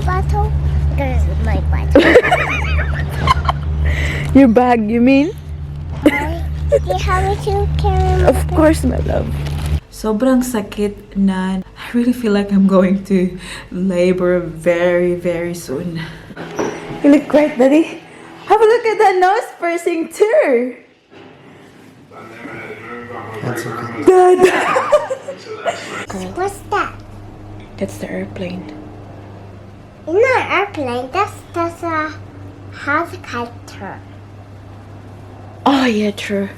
bottle? This is my bottle. Your bag, you mean? Do you have me to carry my Of course, my love. Sobrang sakit na. I really feel like I'm going to labor very, very soon. You look great, Daddy. Have a look at that nose piercing too. That's okay. Dad. What's that? That's the airplane. It's not an airplane. That's a helicopter. Oh, yeah, true.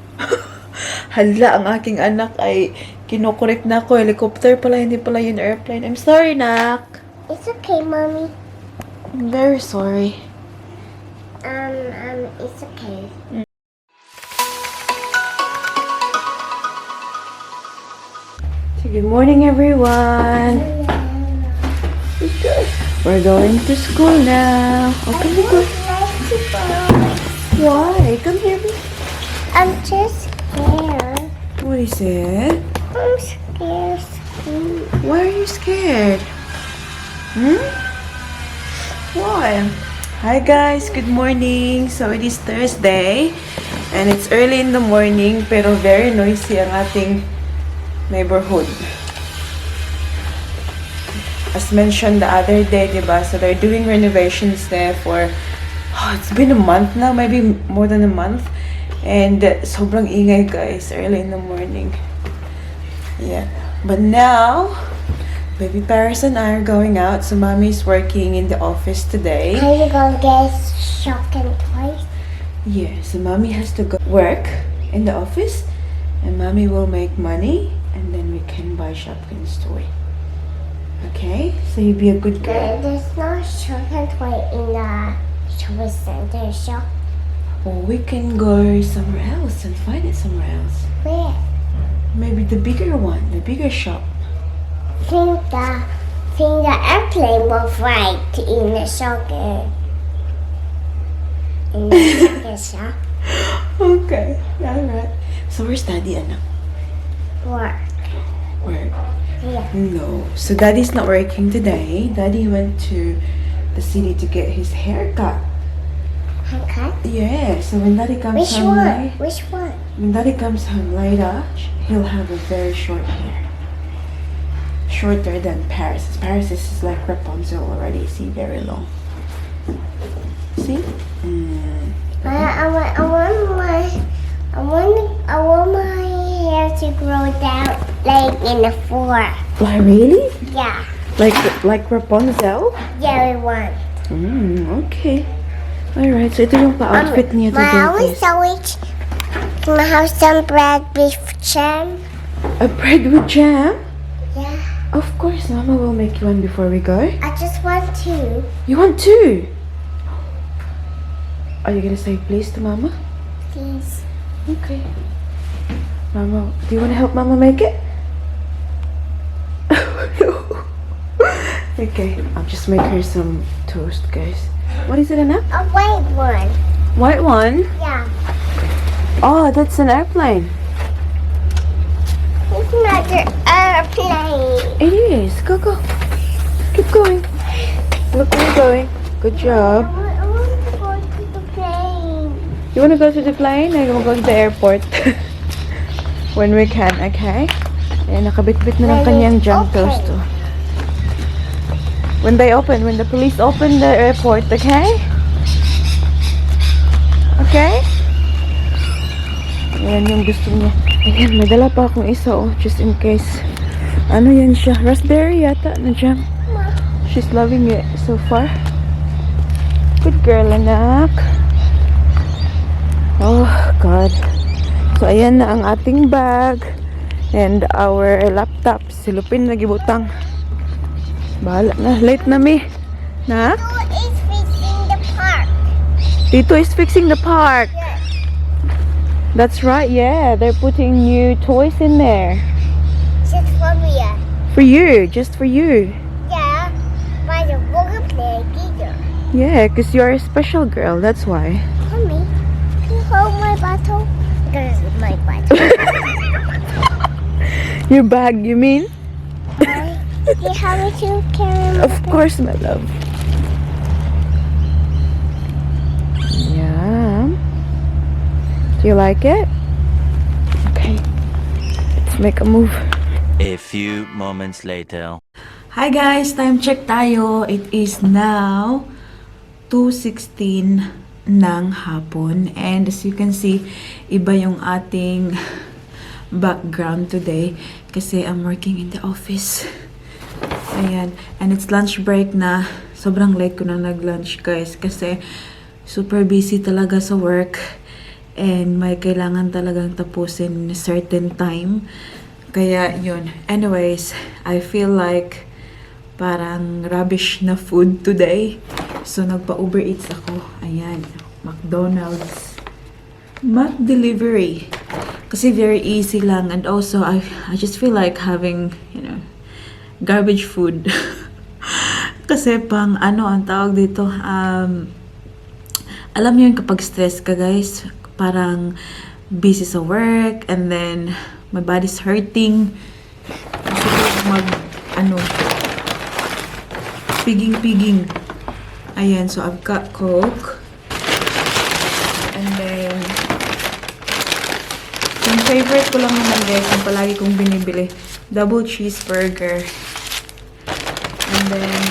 Hala, ang aking anak ay kinokorek na ako. Helicopter pala, hindi pala yun airplane. I'm sorry, nak. It's okay, mommy. I'm very sorry. It's okay. So, good morning, everyone. We're going to school now. Open the door. Why? Come here, baby. I'm just scared. What is it? I'm scared. Why are you scared? Why? Hi guys, good morning. So it is Thursday and it's early in the morning pero very noisy ang ating neighborhood. As mentioned the other day, diba? So they're doing renovations there for it's been a month now, maybe more than a month. And sobrang ingay guys, early in the morning. Yeah. But now, baby Paris and I are going out. So mommy's working in the office today. Are you gonna get shopping twice? Yeah, so mommy has to go work in the office. And mommy will make money. And then we can buy Shopkins toy. Okay? So you be a good girl. There's no shopping toy in the shopping center shop. Or we can go somewhere else and find it somewhere else. Where? Maybe the bigger one, the bigger shop. Think the airplane will fly in the shopping. In the shopping shop. Okay, alright. So where's Daddy, anak? Work. Work? Yeah. No. So Daddy's not working today. Daddy went to the city to get his hair cut. Haircut? Yeah, so when Daddy comes Which home one? Which one? when Daddy comes home later, he'll have a very short hair. Shorter than Paris. Paris is like Rapunzel already. See, very long. See? I want my hair to grow down like in the floor. Why, really? Yeah. Like Rapunzel? Yeah, we want. Okay. Alright, so ito yung pa-outfit niya today, guys. Can I have some bread with jam? A bread with jam? Yeah. Of course, Mama will make you one before we go. I just want two. You want two? Are you gonna say please to Mama? Please. Okay. Mama, do you want to help Mama make it? No. Okay, I'll just make her some toast, guys. What is it, Anna? A white one. White one? Yeah. Oh, that's an airplane. It's another airplane. It is. Go, go. Keep going. Look where you're going. Good job. I want to go to the plane. You want to go to the plane? I will go to the airport. When we can, okay? Ayan, nakabit-bit na ng kanyang jam toast. Oh. When the police open the airport, okay? Okay? Ayan yung gusto niya. Ayan, may dala pa akong isa, oh, just in case. Ano yan siya? Raspberry yata na jam. She's loving it so far. Good girl, anak. Oh, God. So, ayan na ang ating bag. And our laptop. Silupin na gibutang. Bahala na. Late na mi. Na? Tito is fixing the park. Tito is fixing the park. Yes. That's right, yeah. They're putting new toys in there. Just for me. For you. Just for you. Yeah. By the water play bigger. Yeah, because you're a special girl. That's why. Mommy, can you hold my bottle? This is my bottle. Your bag, you mean? Do you have me to carry my Of course, my love. Do you like it? Okay. Let's make a move. A few moments later. Hi guys! Time check tayo. It is now 2:16 ng hapon. And as you can see, iba yung ating background today kasi I'm working in the office. Ayan. And it's lunch break na. Sobrang late ko na nag-lunch guys kasi super busy talaga sa work and may kailangan talagang tapusin in a certain time. Kaya yun. Anyways, I feel like parang rubbish na food today. So nagpa-Uber Eats ako. Ayan. McDonald's. Mac delivery. Kasi very easy lang. And also, I just feel like having, garbage food. Kasi pang ang tawag dito, alam niyo yun kapag stress ka guys, parang busy sa work, and then my body's hurting. Kasi piging. Ayan, so I've got Coke. And then, yung favorite ko lang naman guys, yung palagi kong binibili, double cheeseburger. And then,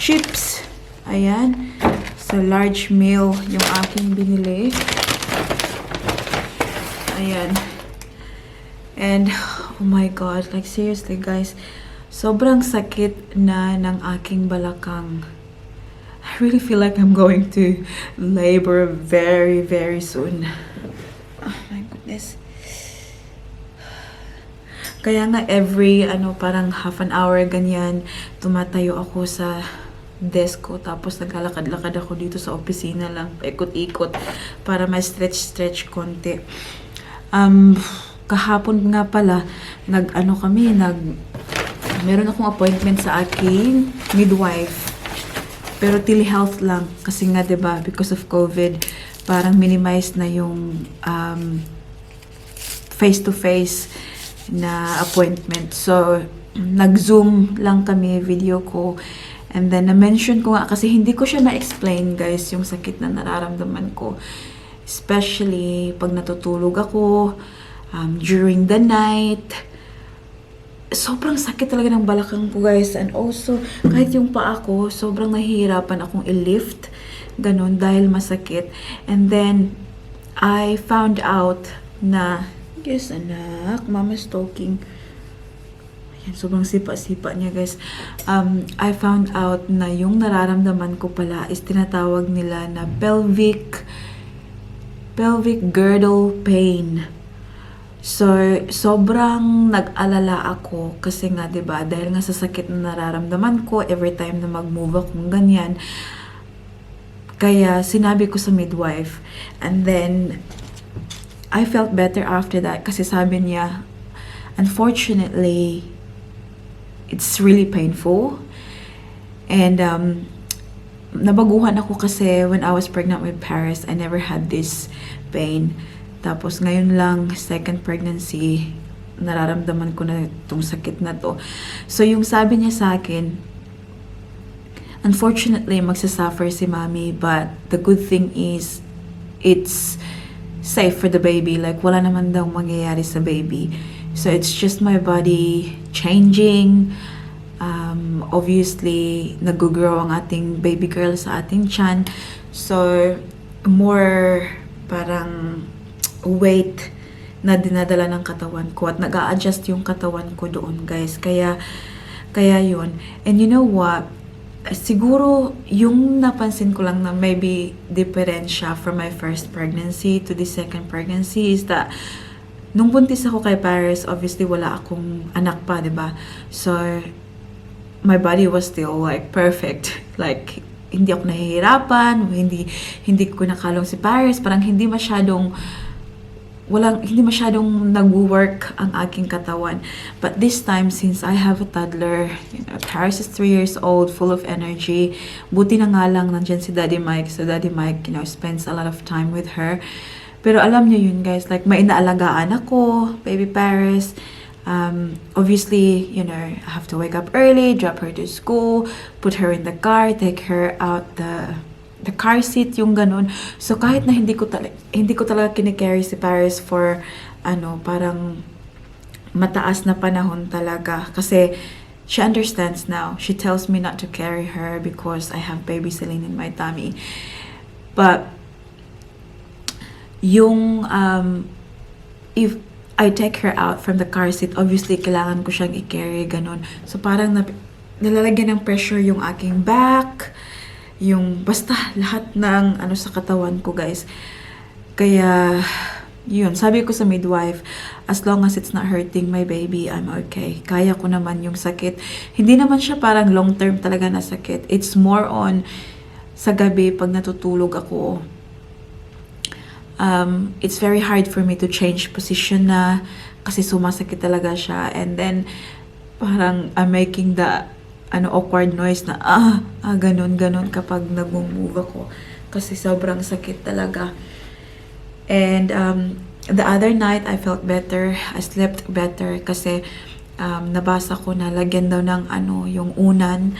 chips. Ayan. So, large meal yung aking binili. Ayan. And, oh my God, like seriously guys, sobrang sakit na ng aking balakang. I really feel like I'm going to labor very, very soon. Oh my goodness. Kaya nga every, parang half an hour ganyan, tumatayo ako sa desk ko, tapos naglalakad-lakad ako dito sa opisina lang, paikot-ikot, para ma-stretch konti. Kahapon nga pala, meron akong appointment sa aking midwife. Pero telehealth lang. Kasi nga, diba, because of COVID, parang minimize na yung face-to-face na appointment. So, nag-zoom lang kami, video ko. And then, na-mention ko nga, kasi hindi ko siya na-explain, guys, yung sakit na nararamdaman ko. Especially, pag natutulog ako, during the night, sobrang sakit talaga ng balakang ko guys. And also, kahit yung paa ko, sobrang nahihirapan akong i-lift. Ganon, dahil masakit. And then, I found out na, yes anak, mama's talking. Ayan, sobrang sipa-sipa niya guys. I found out na yung nararamdaman ko pala is tinatawag nila na pelvic girdle pain. So, sobrang nag-alala ako kasi nga, diba, dahil nga sa sakit na nararamdaman ko every time na mag-move akong ganyan. Kaya, sinabi ko sa midwife. And then, I felt better after that kasi sabi niya, unfortunately, it's really painful. And, nabaguhan ako kasi when I was pregnant with Paris, I never had this pain. Tapos ngayon lang, second pregnancy, nararamdaman ko na itong sakit na to. So yung sabi niya sa akin, unfortunately, magsasuffer si mommy, but the good thing is, it's safe for the baby. Like, wala naman daw mangyayari sa baby. So it's just my body changing. Obviously, nag-grow ang ating baby girl sa ating tiyan. So, more parang weight na dinadala ng katawan ko at nag-a-adjust yung katawan ko doon guys, kaya yun. And you know what, siguro yung napansin ko lang na maybe different siya from my first pregnancy to the second pregnancy is that nung buntis ako kay Paris, obviously wala akong anak pa, diba? So my body was still like perfect, like hindi ako nahihirapan, hindi ko nakalong si Paris, parang hindi masyadong nag-work ang aking katawan. But this time, since I have a toddler, Paris is 3 years old, full of energy. Buti na nga lang nandyan si Daddy Mike. So Daddy Mike, spends a lot of time with her. Pero alam niyo yun guys, like may inaalagaan ako, baby Paris. Obviously, I have to wake up early, drop her to school, put her in the car, take her out the the car seat, yung ganun. So kahit na hindi ko talaga kine-carry si Paris for parang mataas na panahon talaga, kasi she understands now. She tells me not to carry her because I have baby Celine in my tummy. But yung if I take her out from the car seat, obviously kailangan ko siyang i-carry, ganun. So parang nalalagyan ng pressure yung aking back, yung basta lahat ng sa katawan ko, guys. Kaya yun, sabi ko sa midwife, as long as it's not hurting my baby, I'm okay. Kaya ko naman yung sakit. Hindi naman siya parang long term talaga na sakit. It's more on sa gabi pag natutulog ako. It's very hard for me to change position na kasi sumasakit talaga siya, and then parang I'm making the awkward noise na ganun kapag nag-move ako kasi sobrang sakit talaga. And the other night I felt better, I slept better kasi nabasa ko na lagyan daw ng yung unan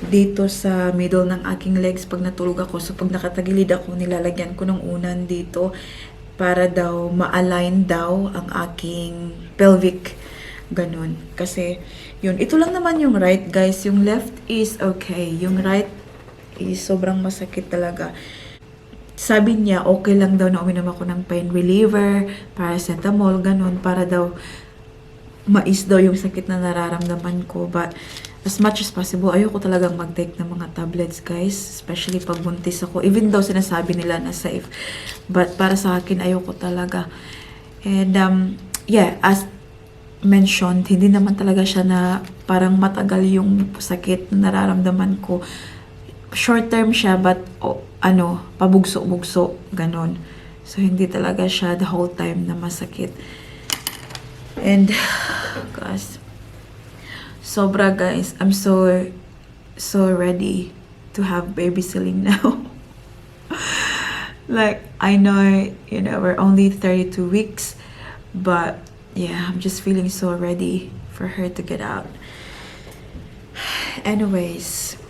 dito sa middle ng aking legs pag natulog ako. So pag nakatagilid ako, nilalagyan ko ng unan dito para daw ma-align daw ang aking pelvic, ganun. Kasi yun, ito lang naman yung right, guys. Yung left is okay, yung right is sobrang masakit talaga. Sabi niya okay lang daw na uminom ako ng pain reliever, paracetamol, ganun, para daw mais daw yung sakit na nararamdaman ko. But as much as possible, ayoko talagang mag-take ng mga tablets, guys. Especially pag buntis ako. Even though sinasabi nila na safe. But para sa akin, ayoko talaga. And yeah, as mentioned, hindi naman talaga siya na parang matagal yung sakit na nararamdaman ko. Short term siya, but pabugso-bugso, ganon. So hindi talaga siya the whole time na masakit. And gosh, sobra, guys. I'm so ready to have baby Celine now. Like, I know, we're only 32 weeks, but yeah, I'm just feeling so ready for her to get out. Anyways,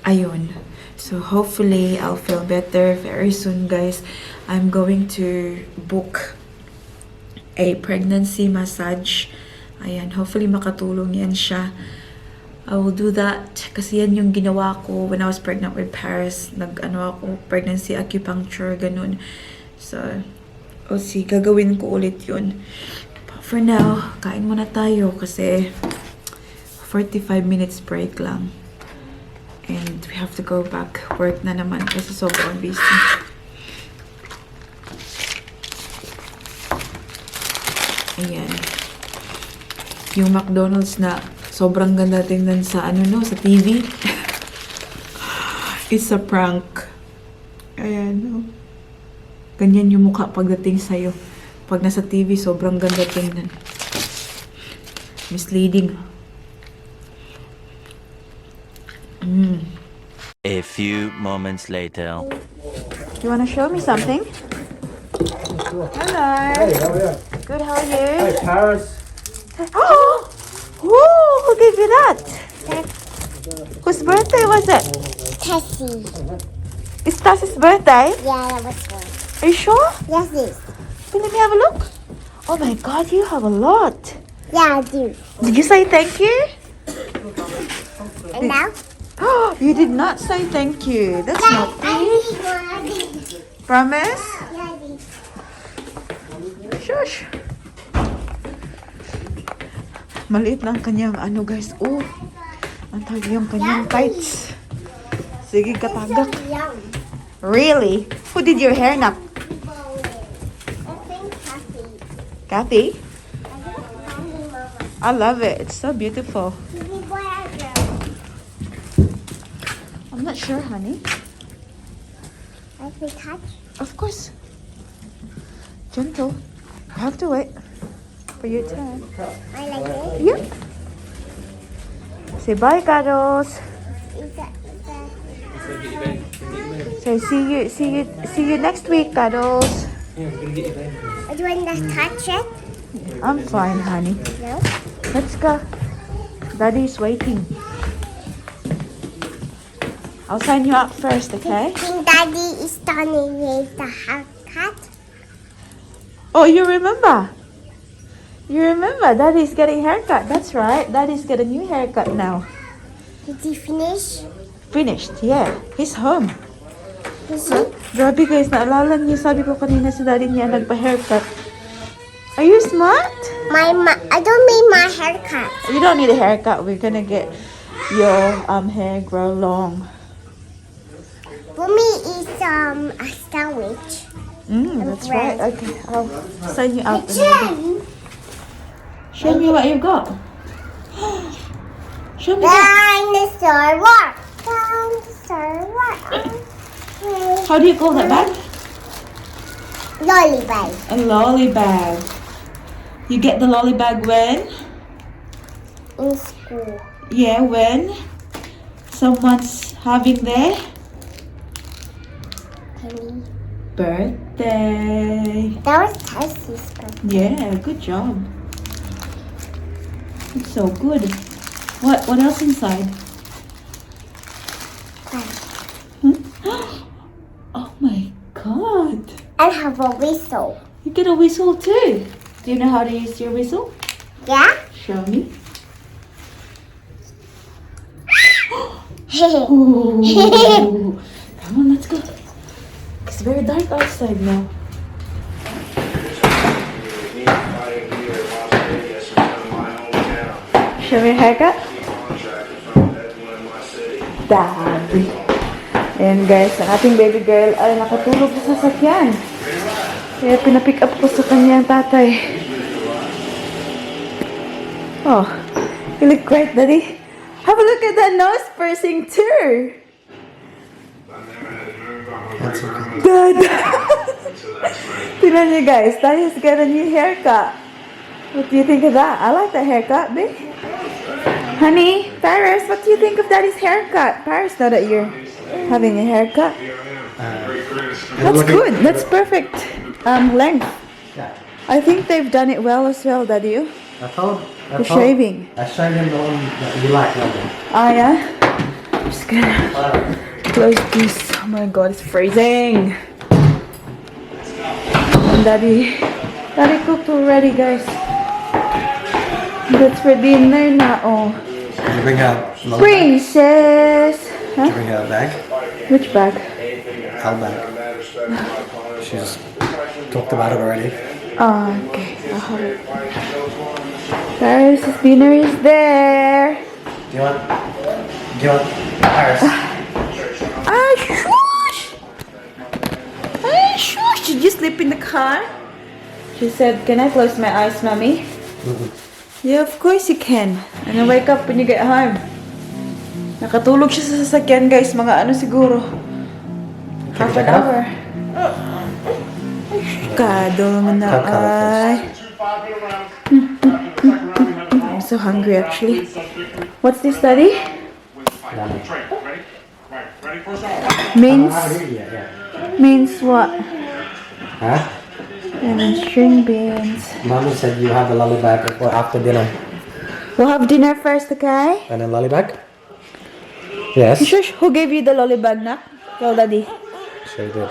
ayun. So hopefully I'll feel better very soon, guys. I'm going to book a pregnancy massage. Ayan, hopefully makatulong yan siya. I will do that kasi yan yung ginawa ko when I was pregnant with Paris. Ako, pregnancy acupuncture, ganun. So, we'll see, gagawin ko ulit yun. But for now, kain muna tayo kasi 45 minutes break lang. And we have to go back. Work na naman kasi sobrang busy. Ayan. Yung McDonald's na sobrang ganda tingnan sa sa TV. It's a prank. Ayan, ganyan yung mukha pagdating sa'yo. Pag nasa TV, sobrang ganda tingnan. Misleading. A few moments later. You wanna show me something? Hello. Hey, how are you? Good, how are you? Hey, Paris. Oh! Whoa, who gave you that? Whose birthday was it? Tessie. It's Tas's birthday? Yeah, that was good. Are you sure? Yes, it is. Let me have a look. Oh my god, you have a lot. Yeah, I do. Did you say thank you? And now? Oh, you did not say thank you. That's not I need one. I need. promise. Yeah, I need. Shush. Maliit lang kanyang guys. Oh, ang tawag yung kanyang tights. Sige, katagak. Yum. Really? Who did your hair nap? I think Kathy. Kathy? I think Mama. I love it. It's so beautiful. Give me what I do. I'm not sure, honey. I can touch. Of course. Gentle. You have to wait for your turn. I like it. Yep. Say bye, Carlos. Is that? Say see you next week, Carlos. Do I need to touch it? I'm fine, honey. No. Let's go. Daddy's waiting. I'll sign you up first, okay? Think Daddy is done with the haircut. Oh, you remember? You remember? Daddy's getting haircut. That's right. Daddy's got a new haircut now. Did he finish? Finished, yeah. He's home. Is he? Grabe guys, naalala niyo, sabi ko kanina sa daddy niya nagpa-haircut. Are you smart? I don't need my haircut. You don't need a haircut. We're gonna get your hair grow long. Mommy is a sandwich. That's right. Okay, I'll sign you up. Jen! Show me what you got. Show me that. Dinosaur what? Dinosaur what? How do you call that bag? Lolly bag. A lolly bag. You get the lolly bag when? In school. Yeah, when someone's having their Penny. birthday. That was Tessie's birthday. Yeah, good job. It's so good. What else inside? Oh my god. And have a whistle. You get a whistle too. Do you know how to use your whistle? Yeah? Show me. Ooh. Come on, let's go. It's very dark outside now. Show me your haircut. Daddy. Ayan guys, ang ating baby girl ay nakatulog sa sasakyan. Kaya pinapick up ko sa kanyang tatay. Oh, you look great, Daddy. Have a look at that nose piercing too. Dad. Tignan niyo guys, Daddy's got a new haircut. What do you think of that? I like that haircut, babe. Honey, Paris, what do you think of Daddy's haircut? Paris, now that you're having a haircut. That's good. That's perfect length. Yeah. I think they've done it well as well, Daddy. The shaving. I showed him the one that you like, Ah, yeah? I'm just gonna close this. Oh my god, it's freezing. And Daddy cooked already, guys. That's for dinner now. Oh. Did you bring out another Princess! bag? Huh? Did you bring out a bag? Which bag? Our bag. She's talked about it already. Oh, okay. I'll have it. Paris' dinner is there. Do you want Paris? Ah, shush! Ah, shush! Did you sleep in the car? She said, can I close my eyes, Mommy? Yeah, of course you can. And then wake up when you get home. Nakatulog siya sa sasakyan, guys. Mga ano siguro. Half an hour. Kado naman na ay. I'm so hungry, actually. What's this, Daddy? Means? Means what? Huh? And then string beans. Mommy said you have a lolly bag after dinner. We'll have dinner first, okay? And a lolly bag? Yes. Shush, who gave you the lolly bag, na? Yo, Daddy. She did.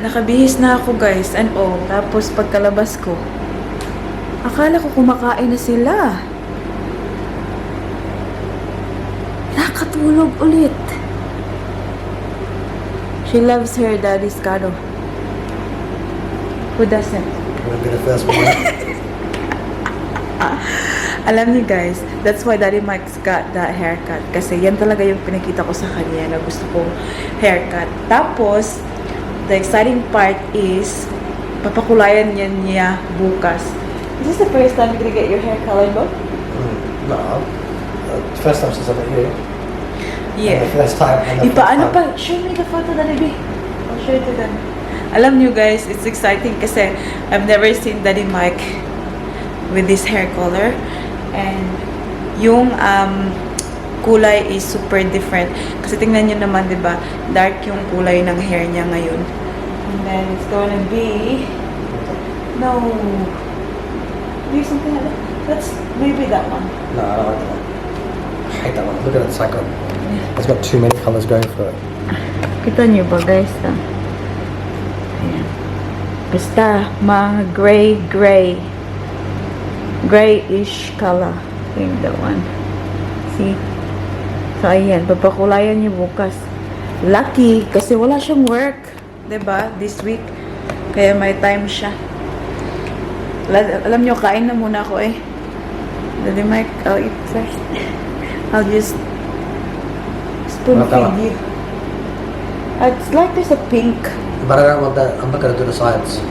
Nakabihis na ako, guys. And oh, tapos pagkalabas ko, akala ko kumakain na sila. Nakatulog ulit. She loves her daddy's cuddle. Who doesn't? Wanna be the first one? Alam niyo guys, that's why Daddy Mike's got that haircut. Kasi yan talaga yung pinakita ko sa kanya na gusto kong haircut. Tapos, the exciting part is, papakulayan niya bukas. Is this the first time you're gonna get your hair colored, Bob? No. First time since I've been here. Yeah. And the first time. And the Ipaano first time. pa? Show me the photo, Daddy B. I'll show it to them. Alam niyo guys, it's exciting kasi I've never seen Daddy Mike with this hair color. And yung kulay is super different. Kasi tingnan niyo naman, 'di ba? Dark yung kulay ng hair niya ngayon. And then it's gonna be maybe something like that. That's maybe that one. No, I don't like that. hate that one. Look at it, it's like it's got too many colours going for it. Kita niyo ba guys? Ayan. Basta, mga grayish color. I think that one. See? So, ayan. Papakulayan niyo bukas. Lucky, kasi wala siyang work. Diba? This week. Kaya may time siya. Alam niyo, kain na muna ako eh. Daddy Mike, I'll eat first. I'll just spoon feed you. It's like there's a pink. But I don't want that. I'm not going to do the sides.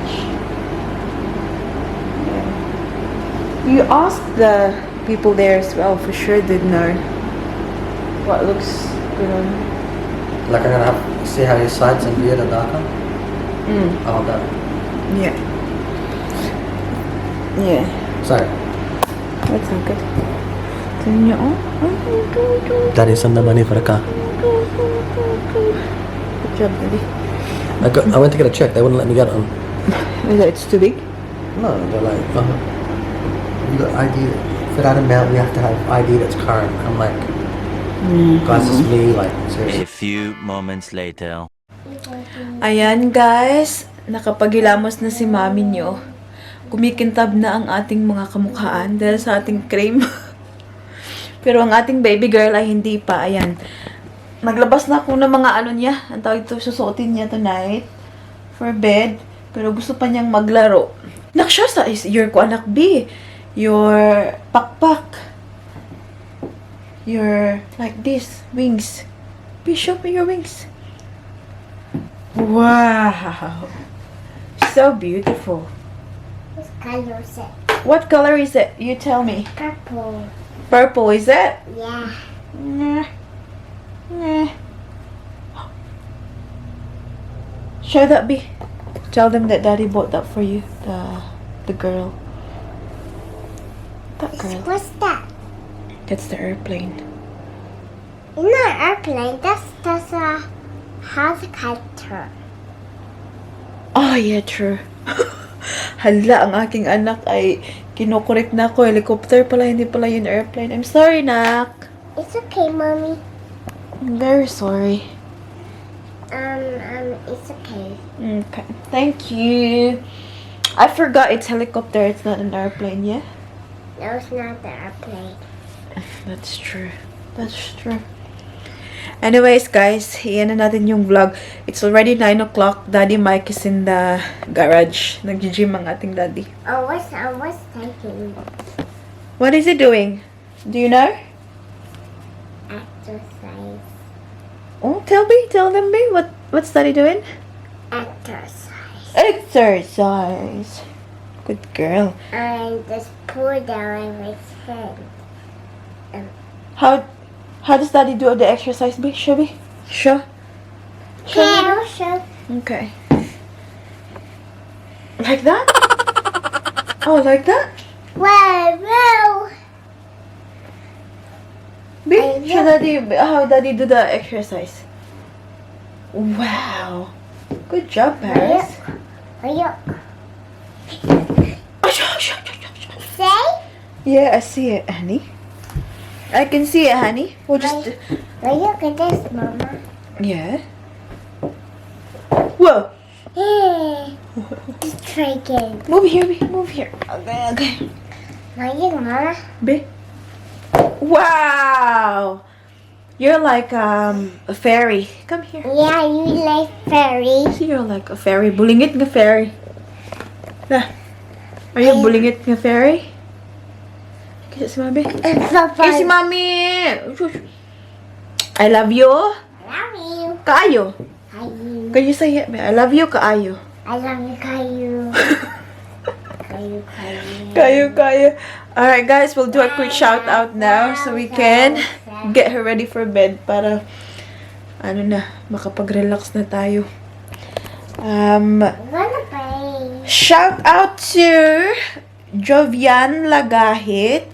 You ask the people there as well, for sure they'd know what looks good on you. Like I'm going to have see how your sides and beard are darker. I want that. Yeah. Yeah. Sorry. That's not good. Tingnan niyo, oh. Daddy, send the money for the car. Good job, Daddy. I went to get a check. They wouldn't let me get it. It's too big? No, they're like, you got ID. For that amount, we have to have ID that's current. I'm like, guys, it's me. Like, seriously. A few moments later. Ayan guys, nakapaghilamos na si mami nyo. Kumikintab na ang ating mga kamukhaan dahil sa ating cream. Pero ang ating baby girl ay hindi pa. Ayan. Naglabas na ako ng mga ano niya. Ang tawag ito, susuotin niya tonight for bed. Pero gusto pa niyang maglaro. Naksya sa is your anak B. Your pakpak. Your like this. Wings. B, show me your wings. Wow. So beautiful. What color is it? What color is it? You tell me. Purple. Purple, is it? Yeah. Nah. Nah. Show that B. Tell them that Daddy bought that for you. The girl. That girl. What's that? That's the airplane. It's not an airplane. That's a helicopter. Oh, yeah, true. Hala, ang aking anak ay kinokorek na ako. Helicopter pala, hindi pala yun airplane. I'm sorry, nak. It's okay, mommy. I'm very sorry. It's okay. Okay, thank you. I forgot it's helicopter. It's not an airplane, yeah? No, it's not the airplane. That's true. That's true. Anyways, guys, iyan na natin yung vlog. It's already 9 o'clock. Daddy Mike is in the garage. Nag-gym ang ating daddy. What's taking What is he doing? Do you know? exercise? Oh, tell them, me. What's daddy doing? Exercise. Exercise. Good girl. And just pull down my head. How does daddy do the exercise? Show me. Show. Show. Okay. Like that? Oh, like that? Whoa. Show daddy how daddy do the exercise. Wow. Good job, Paris. Look. Oh, Say? yeah, I see it, honey. I can see it, honey. We'll just... Look at this, Mama. Yeah. Whoa. Hey. Just try again. Move here, babe. Move here. Okay. Look, Mama. Babe. Wow. You're like a fairy. Come here. Yeah, you like fairy. See, you're like a fairy. Bulingit nga fairy. Nah. Are you bulingit nga fairy? Kisa si Mami. Kisa si Mami. I love you. Love you. Kaayo. Caillou. Can you say it? I love you, kaayo. I love you, Caillou. Kayo. Alright guys, we'll do a quick shout out now so we can get her ready for bed para makapag-relax na tayo. Shout out to Jovian Lagahit,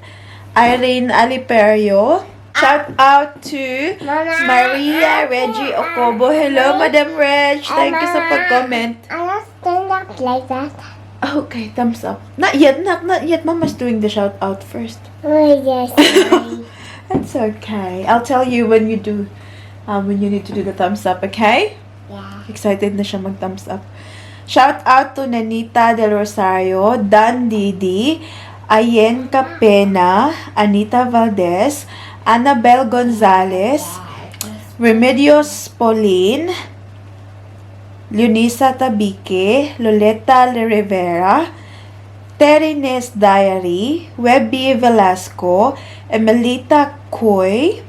Irene Aliperio. Shout out to Maria Reggie Ocobo. Hello, Madam Reg. Thank you sa pag-comment. I don't stand up like that. Okay, thumbs up. Not yet. Mama's doing the shout out first. Oh, yes. That's okay. I'll tell you when you do, when you need to do the thumbs up, okay? Yeah. Excited na siya mag-thumbs up. Shout out to Nanita Del Rosario, Dan Didi, Ayen Capena, Anita Valdez, Annabel Gonzalez, Remedios Pauline, Leonisa Tabique, Loleta Rivera, Terines Diary, Webby Velasco, Emelita Coy,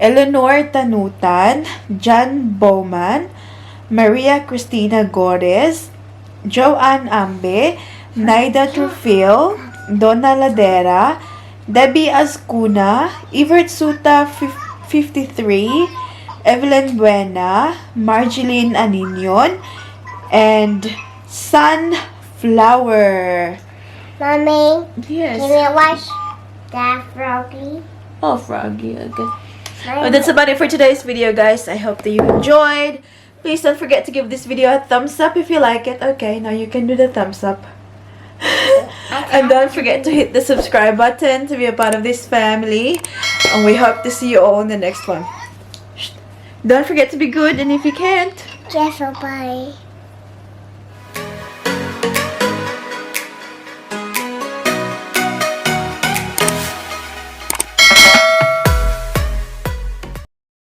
Eleanor Tanutan, John Bowman, Maria Cristina Gores, Joanne Ambe, Naida Trufil, Donna Ladera, Debbie Azcuna, Evert Suta 53, Evelyn Buena, Marjeline Aninion, and Sunflower. Mommy, Yes. can we watch that Froggy? Oh, Froggy. Okay. Well, that's about it for today's video, guys. I hope that you enjoyed. Please don't forget to give this video a thumbs up if you like it. Okay, now you can do the thumbs up. And don't forget to hit the subscribe button to be a part of this family. And we hope to see you all in the next one. Don't forget to be good, and if you can't, Yes, bye.